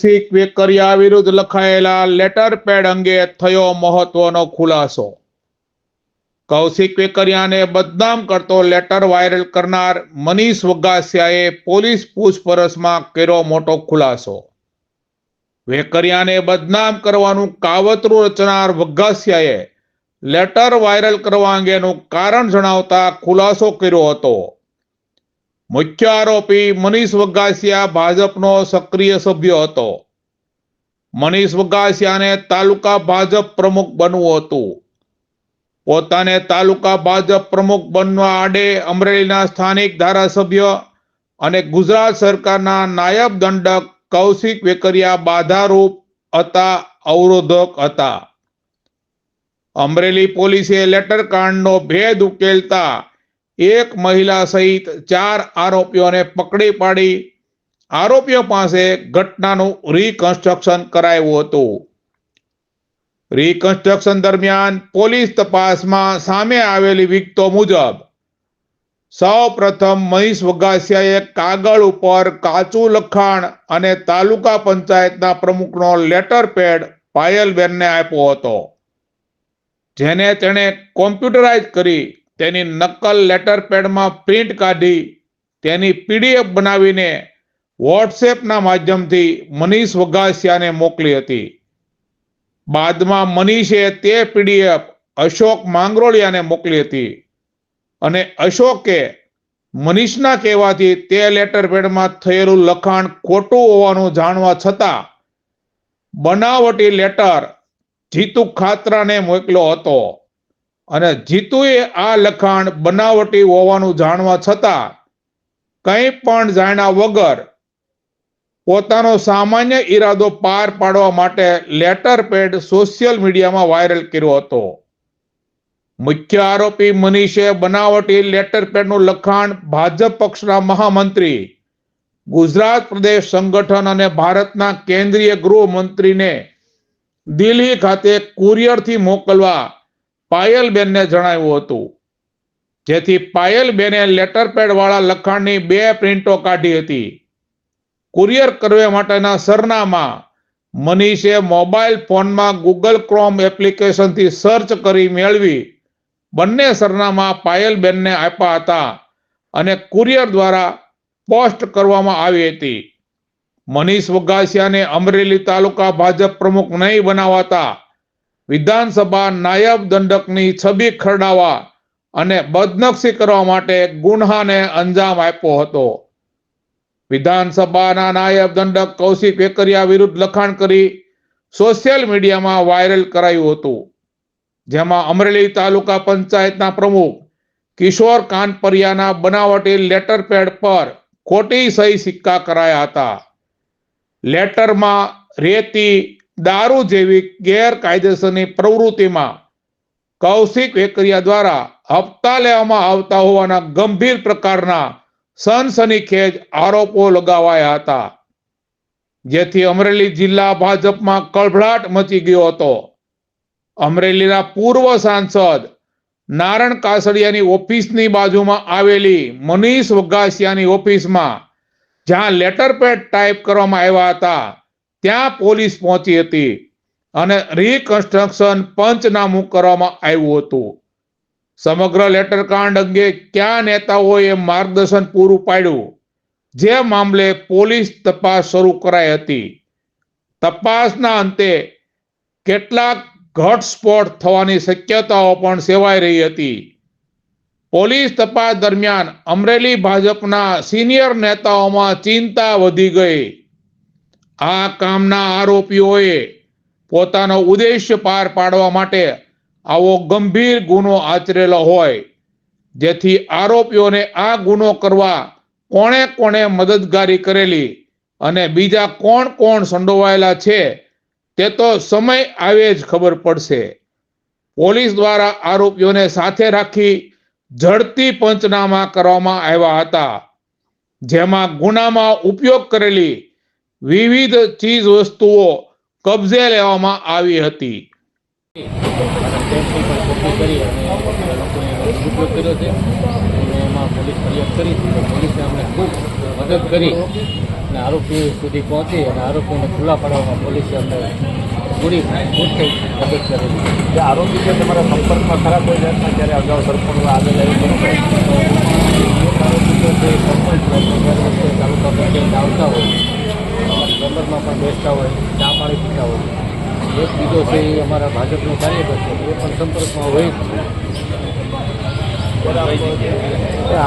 કૌશિક વેકરિયા વિરુદ્ધ લખાયેલા letter pad અંગે થયો મહત્વનો ખુલાસો। કૌશિક વેકરિયાને બદનામ કરતો લેટર વાયરલ કરનાર મનીષ વગાસિયાએ પોલીસ પૂછપરછમાં કર્યો મોટો ખુલાસો। વેકરિયાને બદનામ કરવાનું કાવતરું રચનાર વગાસિયાએ લેટર વાયરલ કરવા અંગેનું કારણ જણાવતા ખુલાસો કર્યો હતો। મુખ્ય આરોપી મનીષ વગાસિયા ભાજપનો સક્રિય સભ્ય હતો। મનીષ વગાસિયાને તાલુકા ભાજપ પ્રમુખ બનવું હતું। પોતાને તાલુકા ભાજપ પ્રમુખ બનવા આડે અમરેલીના સ્થાનિક ધારાસભ્ય અને ગુજરાત સરકારના નાયબ દંડક કૌશિક વેકરિયા બાધારૂપ હતા, અવરોધક હતા। અમરેલી પોલીસે લેટર કાંડનો ભેદ ઉકેલતા એક મહિલા સહિત 4 આરોપીઓને પકડી પાડી આરોપીઓ પાસે ઘટનાનું રિકન્સ્ટ્રક્શન કરાયું હતું। રિકન્સ્ટ્રક્શન દરમિયાન પોલીસ તપાસમાં સામે આવેલી વિગતો મુજબ સૌ પ્રથમ મનીષ વગાસિયાએ કાગળ ઉપર કાચું લખાણ અને તાલુકા પંચાયતના પ્રમુખનો લેટર પેડ પાયલબેનને આપ્યો હતો, જેને તેણે કોમ્પ્યુટરાઇઝ કરી તેની નકલ લેટર પેડમાં પ્રિન્ટ કાઢી તેની PDF બનાવીને વોટ્સએપના માધ્યમથી મનીષ વગાસિયાને મોકલી હતી। બાદમાં મનીષે તે PDF અશોક માંગરોળિયાને મોકલી હતી અને અશોકે મનીષના કહેવાથી તે લેટર પેડમાં થયેલું લખાણ ખોટું હોવાનું જાણવા છતાં બનાવટી લેટર જીતુ ખાતરાને મોકલ્યો હતો અને જીતુએ આ લખાણ બનાવટી હોવાનું જાણવા છતાં કંઈ પણ જાણ્યા વગર પોતાનો સામાન્ય ઈરાદો પાર પાડવા માટે લેટર પેડ સોશિયલ મીડિયામાં વાયરલ કર્યો હતો। મુખ્ય આરોપી મનીષે બનાવટી લેટર પેડનું લખાણ ભાજપ પક્ષના મહામંત્રી, ગુજરાત પ્રદેશ સંગઠન અને ભારતના કેન્દ્રીય ગૃહમંત્રીને દિલ્હી ખાતે કુરિયરથી મોકલવા પાયલબેનને જણાવ્યું હતું, જેથી પાયલબેને લેટર પેડ વાળા લખાણની 2 પ્રિન્ટો કાઢી હતી। કુરિયર કરવા માટેના સરનામા મનીષે મોબાઈલ ફોનમાં ગૂગલ ક્રોમ એપ્લિકેશનથી સર્ચ કરી મેળવી બંને સરનામા પાયલબેનને આપ્યા હતા અને કુરિયર દ્વારા પોસ્ટ કરવામાં આવી હતી। મનીષ વગાસિયાને અમરેલી તાલુકા ભાજપ પ્રમુખ નહીં બનાવાતા વિધાનસભા નાયબ દંડકની છબી ખરડાવવા અને બદનક્ષી કરવા માટે ગુન્હાને અંજામ આપ્યો હતો। વિધાનસભાના નાયબ દંડક કૌશિક વેકરિયા વિરુદ્ધ લખાણ કરી સોશિયલ મીડિયામાં વાયરલ કરાયું હતું, જેમાં અમરેલી તાલુકા પંચાયતના પ્રમુખ કિશોર કાનપરિયાના બનાવટી લેટર પેડ પર ખોટી સહી સિક્કા કરાયા હતા। લેટરમાં રેતી, દારૂ જેવી ગેરકાયદેસરની પ્રવૃત્તિમાં કૌશિક વેકરિયા દ્વારા હપ્તા લેવામાં આવતા હોવાના ગંભીર પ્રકારના સનસનીખેજ આરોપો લગાવાયા હતા, જેથી અમરેલી જિલ્લા ભાજપમાં કળભળાટ મચી ગયો હતો। અમરેલીના પૂર્વ સાંસદ નારણ કાસડિયાની ઓફિસની બાજુમાં આવેલી મનીષ વગાસિયાની ઓફિસમાં જ્યાં લેટર પેડ ટાઈપ કરવામાં આવ્યા હતા ત્યાં પોલીસ પહોંચી હતી અને રિકન્સ્ટ્રક્શન પંચનામું કરવામાં આવ્યું હતું। સમગ્ર લેટર કાંડ અંગે કયા નેતાઓએ માર્ગદર્શન પૂરું પાડ્યું, જે મામલે પોલીસ તપાસ શરૂ કરાઈ હતી। તપાસના અંતે કેટલાક ઘટસ્ફોટ થવાની શક્યતાઓ પણ સેવાઈ રહી હતી। પોલીસ તપાસ દરમિયાન અમરેલી ભાજપના સિનિયર નેતાઓમાં ચિંતા વધી ગઈ। આ કામના આરોપીઓએ પોતાનો ઉદ્દેશ્ય પાર પાડવા માટે આવો ગંભીર ગુનો આચરેલો હોય, જેથી આરોપીઓને આ ગુનો કરવા કોણે કોણે મદદગારી કરેલી અને બીજા કોણ કોણ સંડોવાયેલા છે તે તો સમય આવે જ ખબર પડશે। પોલીસ દ્વારા આરોપીઓને સાથે રાખી ઝડપી પંચનામા કરવામાં આવ્યા હતા, જેમાં ગુનામાં ઉપયોગ કરેલી વિવિધ ચીજ વસ્તુઓ કબજે લેવામાં આવી હતી। પોલીસ ફરિયાદ કરી, પોલીસે અમને ખૂબ મદદ કરી અને આરોપી સુધી પહોંચી અને આરોપીને ખુલ્લા પાડવામાં પોલીસે અમને પૂરી મદદ કરેલી. જે આરોપી છે તમારા સંપર્કમાં ખરા કોઈ જાતના જ્યારે અગાઉ સરપંચ આગળ આવ્યું બરોબર આરોપી તો તે સરપંચ દર વખતે તાલુકા પંચાયત આવતા હોય, ચેમ્બરમાં પણ બેસતા હોય, ચા પાણી પીતા હોય. એક બીજો છે એ અમારા ભાજપનો કાર્યકર છે, એ પણ સંપર્કમાં હોય જ છે.